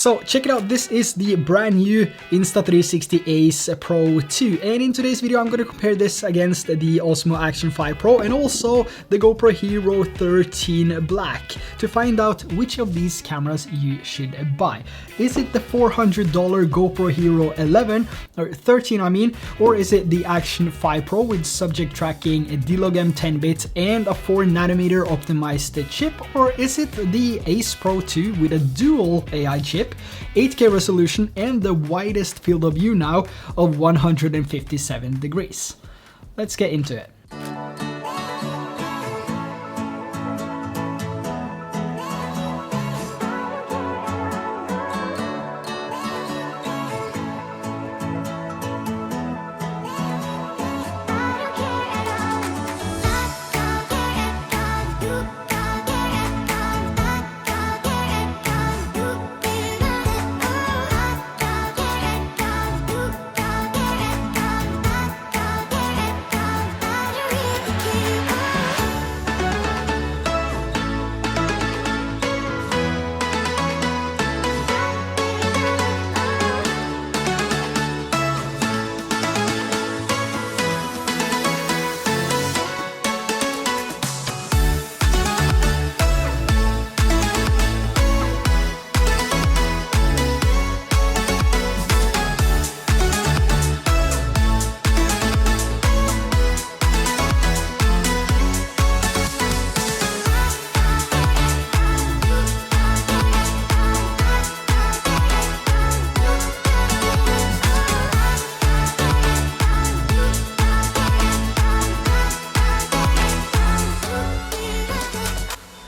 So check it out, this is the brand new Insta360 Ace Pro 2, and in today's video I'm going to compare this against the Osmo Action 5 Pro and also the GoPro Hero 13 Black to find out which of these cameras you should buy. Is it the $400 GoPro Hero 11 or 13 I mean, or is it the Action 5 Pro with subject tracking, a D-Log M 10-bit and a 4nm optimized chip, or is it the Ace Pro 2 with a dual AI chip, 8K resolution and the widest field of view now of 157 degrees? Let's get into it.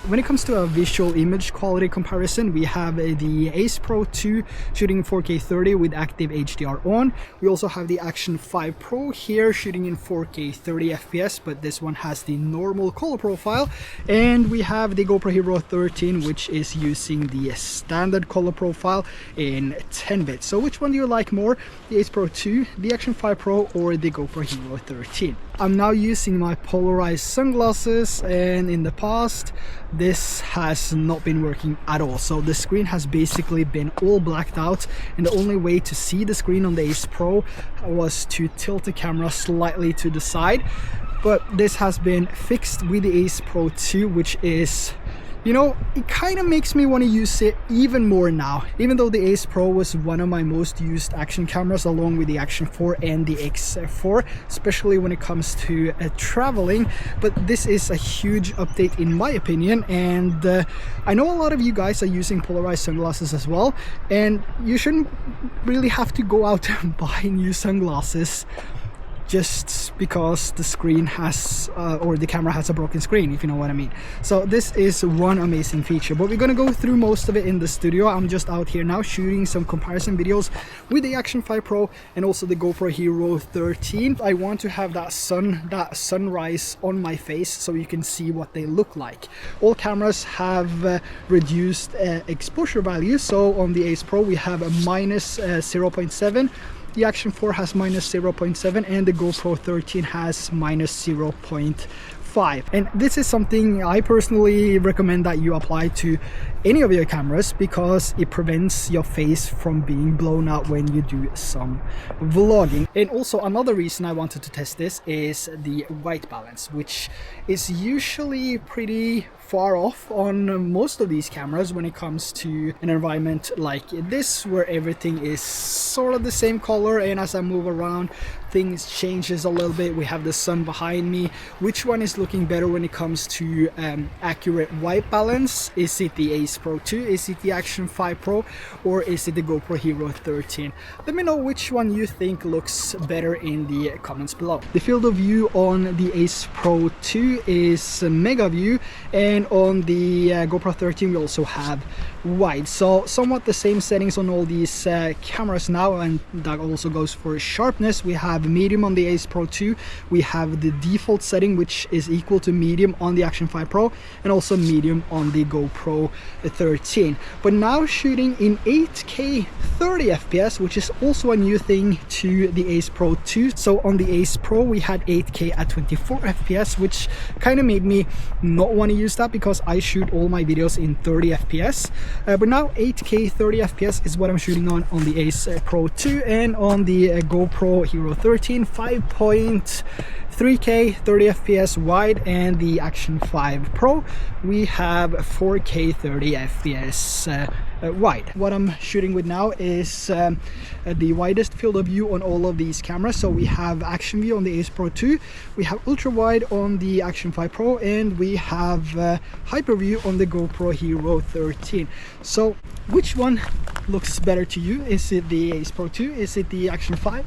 When it comes to a visual image quality comparison, we have the Ace Pro 2 shooting in 4K 30 with active HDR on. We also have the Action 5 Pro here shooting in 4K 30 FPS, but this one has the normal color profile. And we have the GoPro Hero 13, which is using the standard color profile in 10-bit. So which one do you like more? The Ace Pro 2, the Action 5 Pro, or the GoPro Hero 13? I'm now using my polarized sunglasses, and in the past this has not been working at all. So the screen has basically been all blacked out, and the only way to see the screen on the Ace Pro was to tilt the camera slightly to the side. But this has been fixed with the Ace Pro 2, which is, you know, it kind of makes me want to use it even more now, even though the Ace Pro was one of my most used action cameras along with the Action 4 and the X4, especially when it comes to traveling. But this is a huge update in my opinion, and I know a lot of you guys are using polarized sunglasses as well, and you shouldn't really have to go out and buy new sunglasses just because the screen has or the camera has a broken screen, if you know what I mean. So this is one amazing feature, but we're gonna go through most of it in the studio. I'm just out here now shooting some comparison videos with the Action 5 Pro and also the GoPro Hero 13. I want to have that sunrise on my face so you can see what they look like. All cameras have reduced exposure value. So on the Ace Pro we have a minus 0.7, the Action 4 has minus 0.7, and the GoPro 13 has minus 0.5. And this is something I personally recommend that you apply to any of your cameras because it prevents your face from being blown out when you do some vlogging. And also another reason I wanted to test this is the white balance, which is usually pretty far off on most of these cameras when it comes to an environment like this where everything is sort of the same color, and as I move around things changes a little bit. We have the sun behind me. Which one is looking better when it comes to accurate white balance? Is it the Ace Pro 2, is it the Action 5 Pro, or is it the GoPro Hero 13? Let me know which one you think looks better in the comments below. The field of view on the Ace Pro 2 is mega view, and on the GoPro 13 we also have wide, so somewhat the same settings on all these cameras now, and that also goes for sharpness. We have medium on the Ace Pro 2, we have the default setting which is equal to medium on the Action 5 Pro, and also medium on the GoPro 13. But now shooting in 8K 30 FPS, which is also a new thing to the Ace Pro 2. So on the Ace Pro we had 8K at 24 FPS, which kind of made me not want to use that because I shoot all my videos in 30 FPS. But now 8K 30 FPS is what I'm shooting on the Ace Pro 2, and on the GoPro Hero 13 5.3K 30 FPS wide, and the Action 5 Pro we have 4K 30 FPS wide. What I'm shooting with now is the widest field of view on all of these cameras. So we have action view on the Ace Pro 2, we have ultra wide on the Action 5 Pro, and we have hyper view on the GoPro Hero 13. So which one looks better to you? Is it the Ace Pro 2, is it the Action 5,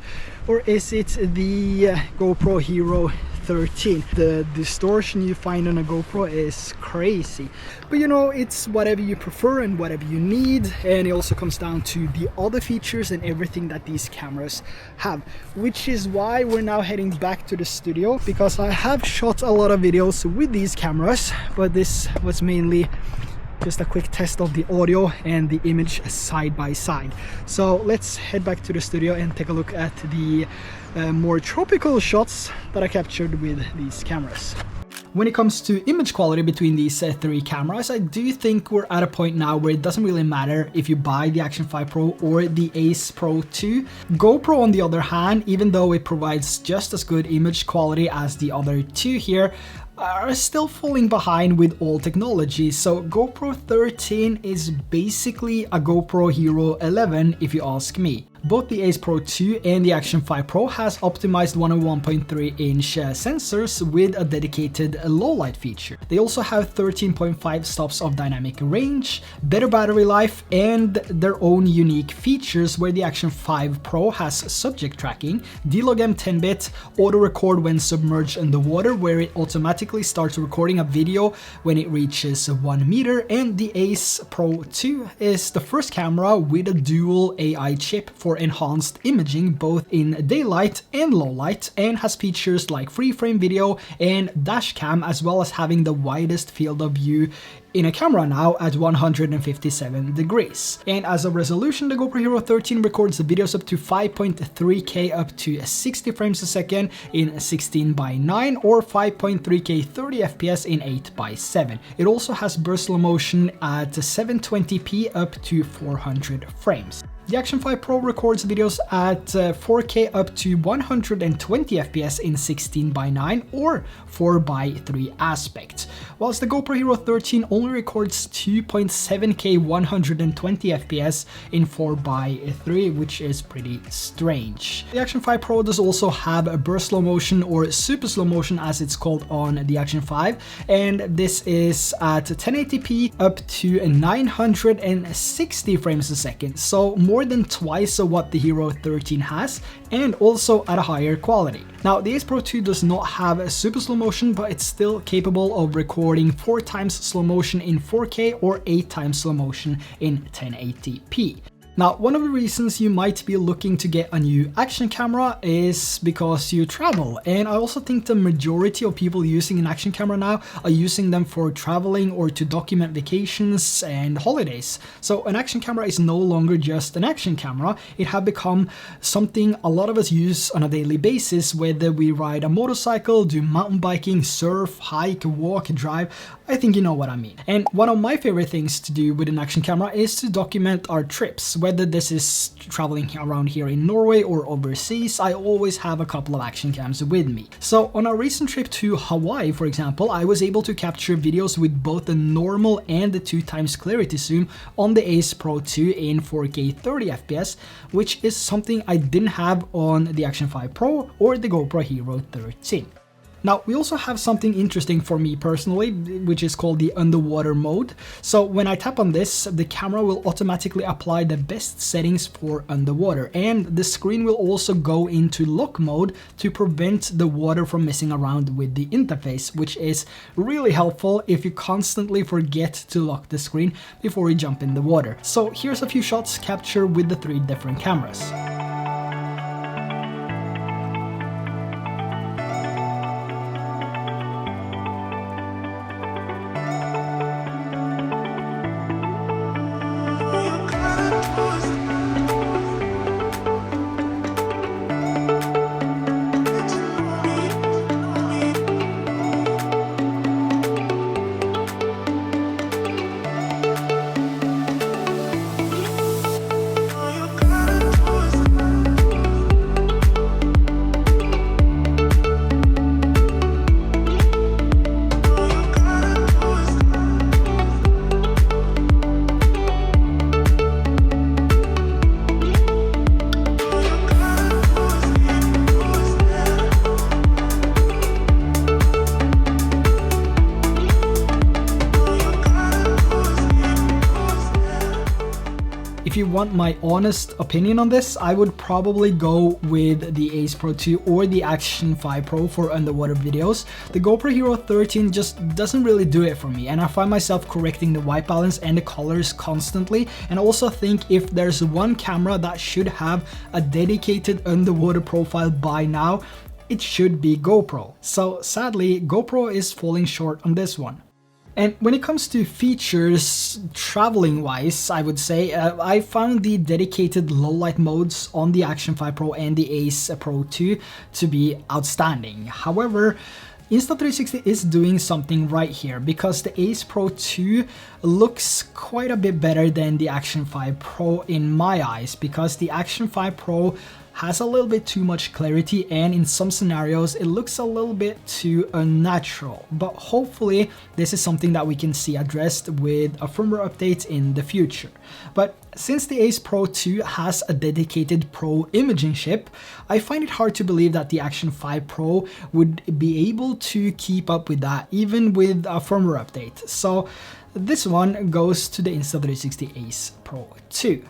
or is it the GoPro Hero 13? The distortion you find on a GoPro is crazy, but you know, it's whatever you prefer and whatever you need, and it also comes down to the other features and everything that these cameras have, which is why we're now heading back to the studio, because I have shot a lot of videos with these cameras, but this was mainly just a quick test of the audio and the image side by side. So let's head back to the studio and take a look at the more tropical shots that I captured with these cameras. When it comes to image quality between these three cameras, I do think we're at a point now where it doesn't really matter if you buy the Action 5 Pro or the Ace Pro 2. GoPro, on the other hand, even though it provides just as good image quality as the other two here, are still falling behind with all technology. So GoPro 13 is basically a GoPro Hero 11 if you ask me. Both the Ace Pro 2 and the Action 5 Pro has optimized 101.3-inch sensors with a dedicated low light feature. They also have 13.5 stops of dynamic range, better battery life, and their own unique features, where the Action 5 Pro has subject tracking, D-Log M10-bit, auto record when submerged underwater, where it automatically starts recording a video when it reaches 1 meter, and the Ace Pro 2 is the first camera with a dual AI chip for enhanced imaging both in daylight and low light, and has features like free frame video and dash cam, as well as having the widest field of view in a camera now at 157 degrees. And as a resolution, the GoPro Hero 13 records the videos up to 5.3K up to 60 frames a second in 16:9 or 5.3K 30 FPS in 8:7. It also has burst slow motion at 720p up to 400 frames. The Action 5 Pro records videos at 4K up to 120 FPS in 16:9 or 4:3 aspect, whilst the GoPro Hero 13 only records 2.7K 120 FPS in 4:3, which is pretty strange. The Action 5 Pro does also have a burst slow motion, or super slow motion as it's called on the Action 5, and this is at 1080p up to 960 frames a second, so more than twice of what the Hero 13 has, and also at a higher quality. Now, the Ace Pro 2 does not have a super slow motion, but it's still capable of recording 4 times slow motion in 4K or 8 times slow motion in 1080p. Now, one of the reasons you might be looking to get a new action camera is because you travel, and I also think the majority of people using an action camera now are using them for traveling or to document vacations and holidays. So an action camera is no longer just an action camera, it has become something a lot of us use on a daily basis, whether we ride a motorcycle, do mountain biking, surf, hike, walk, drive. I think you know what I mean. And one of my favorite things to do with an action camera is to document our trips. Whether this is traveling around here in Norway or overseas, I always have a couple of action cams with me. So on a recent trip to Hawaii, for example, I was able to capture videos with both the normal and the 2x clarity zoom on the Ace Pro 2 in 4K 30 FPS, which is something I didn't have on the Action 5 Pro or the GoPro Hero 13. Now, we also have something interesting for me personally, which is called the underwater mode. So when I tap on this, the camera will automatically apply the best settings for underwater, and the screen will also go into lock mode to prevent the water from messing around with the interface, which is really helpful if you constantly forget to lock the screen before you jump in the water. So here's a few shots captured with the 3 different cameras. you want my honest opinion on this, I would probably go with the Ace Pro 2 or the Action 5 Pro for underwater videos. The GoPro Hero 13 just doesn't really do it for me, and I find myself correcting the white balance and the colors constantly. And I also think if there's one camera that should have a dedicated underwater profile by now, it should be GoPro. So sadly, GoPro is falling short on this one. And when it comes to features, traveling wise, I would say, I found the dedicated low light modes on the Action 5 Pro and the Ace Pro 2 to be outstanding. However, Insta360 is doing something right here, because the Ace Pro 2 looks quite a bit better than the Action 5 Pro in my eyes, because the Action 5 Pro has a little bit too much clarity, and in some scenarios it looks a little bit too unnatural. But hopefully this is something that we can see addressed with a firmware update in the future. But since the Ace Pro 2 has a dedicated Pro imaging chip, I find it hard to believe that the Action 5 Pro would be able to keep up with that even with a firmware update. So this one goes to the Insta360 Ace Pro 2.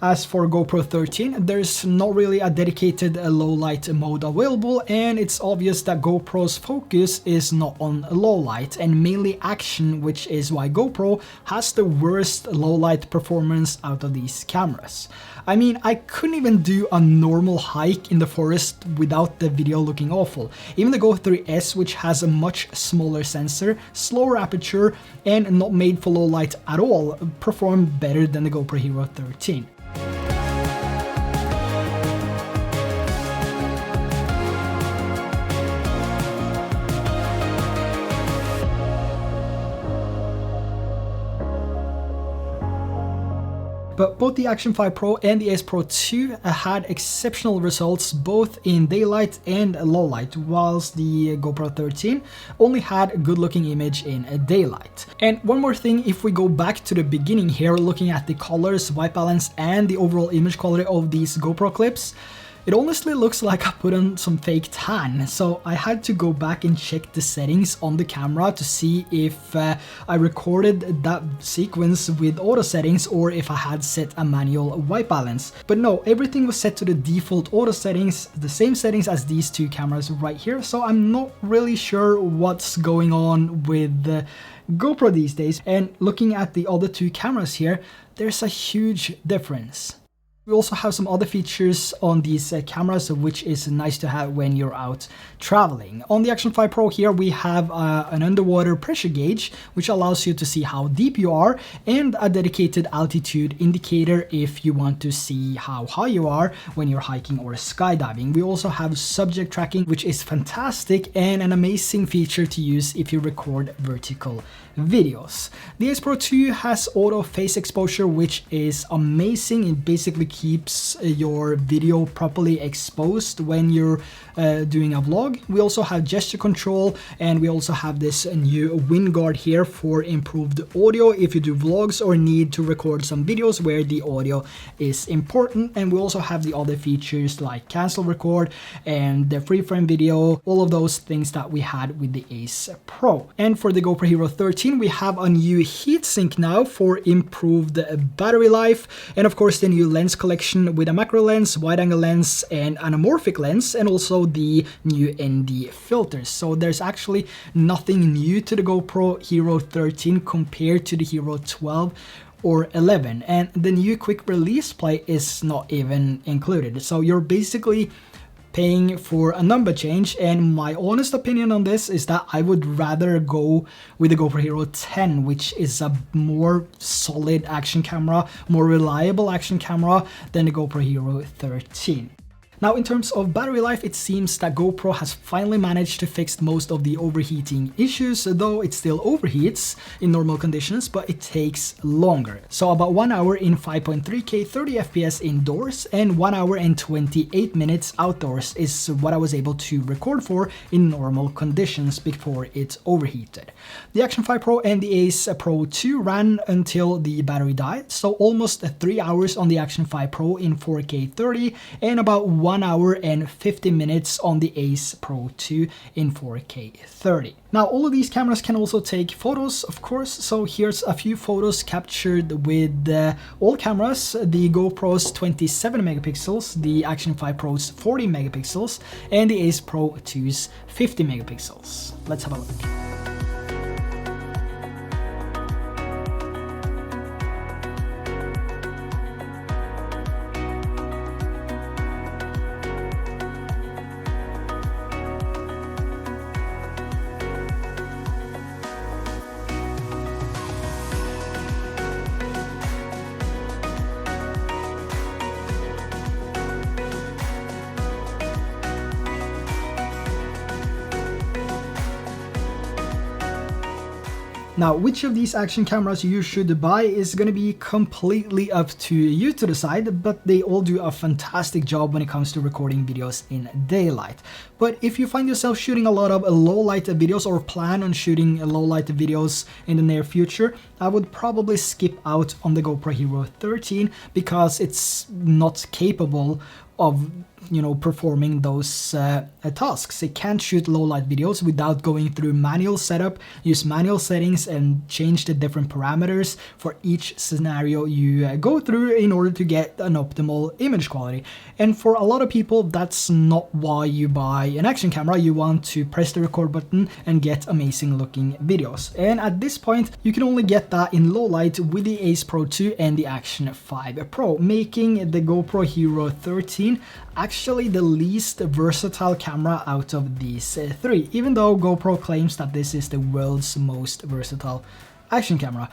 As for GoPro 13, there's not really a dedicated low light mode available, and it's obvious that GoPro's focus is not on low light and mainly action, which is why GoPro has the worst low light performance out of these cameras. I mean, I couldn't even do a normal hike in the forest without the video looking awful. Even the Go 3S, which has a much smaller sensor, slower aperture, and not made for low light at all, performed better than the GoPro Hero 13. But both the Action 5 Pro and the Ace Pro 2 had exceptional results both in daylight and low light, whilst the GoPro 13 only had a good looking image in daylight. And one more thing, if we go back to the beginning here, looking at the colors, white balance, and the overall image quality of these GoPro clips, it honestly looks like I put on some fake tan, so I had to go back and check the settings on the camera to see if I recorded that sequence with auto settings or if I had set a manual white balance. But no, everything was set to the default auto settings, the same settings as these two cameras right here, so I'm not really sure what's going on with the GoPro these days. And looking at the other two cameras here, there's a huge difference. We also have some other features on these cameras, which is nice to have when you're out traveling. On the Action 5 Pro here, we have an underwater pressure gauge, which allows you to see how deep you are, and a dedicated altitude indicator if you want to see how high you are when you're hiking or skydiving. We also have subject tracking, which is fantastic and an amazing feature to use if you record vertical videos. The Ace Pro 2 has auto face exposure, which is amazing. It basically keeps your video properly exposed when you're doing a vlog. We also have gesture control, and we also have this new wind guard here for improved audio if you do vlogs or need to record some videos where the audio is important. And we also have the other features like cancel record and the free frame video, all of those things that we had with the Ace Pro. And for the GoPro Hero 13, we have a new heatsink now for improved battery life, and of course the new lens collection with a macro lens, wide angle lens, and anamorphic lens, and also the new ND filters. So there's actually nothing new to the GoPro Hero 13 compared to the Hero 12 or 11, and the new quick release plate is not even included. So you're basically paying for a number change, and my honest opinion on this is that I would rather go with the GoPro Hero 10, which is a more solid action camera, more reliable action camera than the GoPro Hero 13. Now, in terms of battery life, it seems that GoPro has finally managed to fix most of the overheating issues, though it still overheats in normal conditions, but it takes longer. So about 1 hour in 5.3K 30 FPS indoors and 1 hour and 28 minutes outdoors is what I was able to record for in normal conditions before it overheated. The Action 5 Pro and the Ace Pro 2 ran until the battery died, so almost 3 hours on the Action 5 Pro in 4K 30 and about 1 1 hour and 50 minutes on the Ace Pro 2 in 4K 30. Now, all of these cameras can also take photos, of course, so here's a few photos captured with all cameras: the GoPro's 27 megapixels, the Action 5 Pro's 40 megapixels, and the Ace Pro 2's 50 megapixels. Let's have a look. Now, which of these action cameras you should buy is going to be completely up to you to decide, but they all do a fantastic job when it comes to recording videos in daylight. But if you find yourself shooting a lot of low light videos or plan on shooting low light videos in the near future, I would probably skip out on the GoPro Hero 13 because it's not capable of, you know, performing those tasks. It can't shoot low light videos without going through manual setup, use manual settings, and change the different parameters for each scenario you go through in order to get an optimal image quality. And for a lot of people, that's not why you buy an action camera. You want to press the record button and get amazing looking videos. And at this point, you can only get that in low light with the Ace Pro 2 and the Action 5 Pro, making the GoPro Hero 13 actually the least versatile camera out of these three, even though GoPro claims that this is the world's most versatile action camera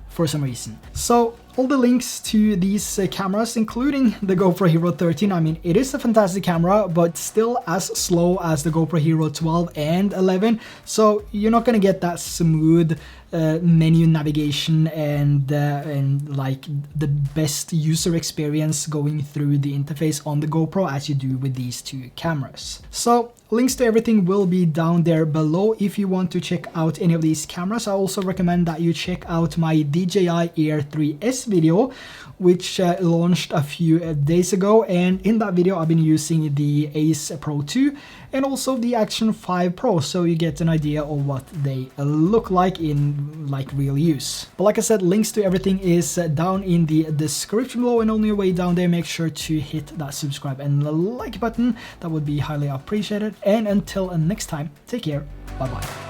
for some reason. So all the links to these cameras, including the GoPro Hero 13, I mean, it is a fantastic camera, but still as slow as the GoPro Hero 12 and 11, so you're not gonna get that smooth menu navigation and like the best user experience going through the interface on the GoPro as you do with these two cameras. So links to everything will be down there below if you want to check out any of these cameras. I also recommend that you check out my DJI Air 3S video, which launched a few days ago, and in that video I've been using the Ace Pro 2 and also the Action 5 Pro, so you get an idea of what they look like in like real use. But like I said, links to everything is down in the description below, and on your way down there, make sure to hit that subscribe and like button. That would be highly appreciated. And until next time, take care, bye bye.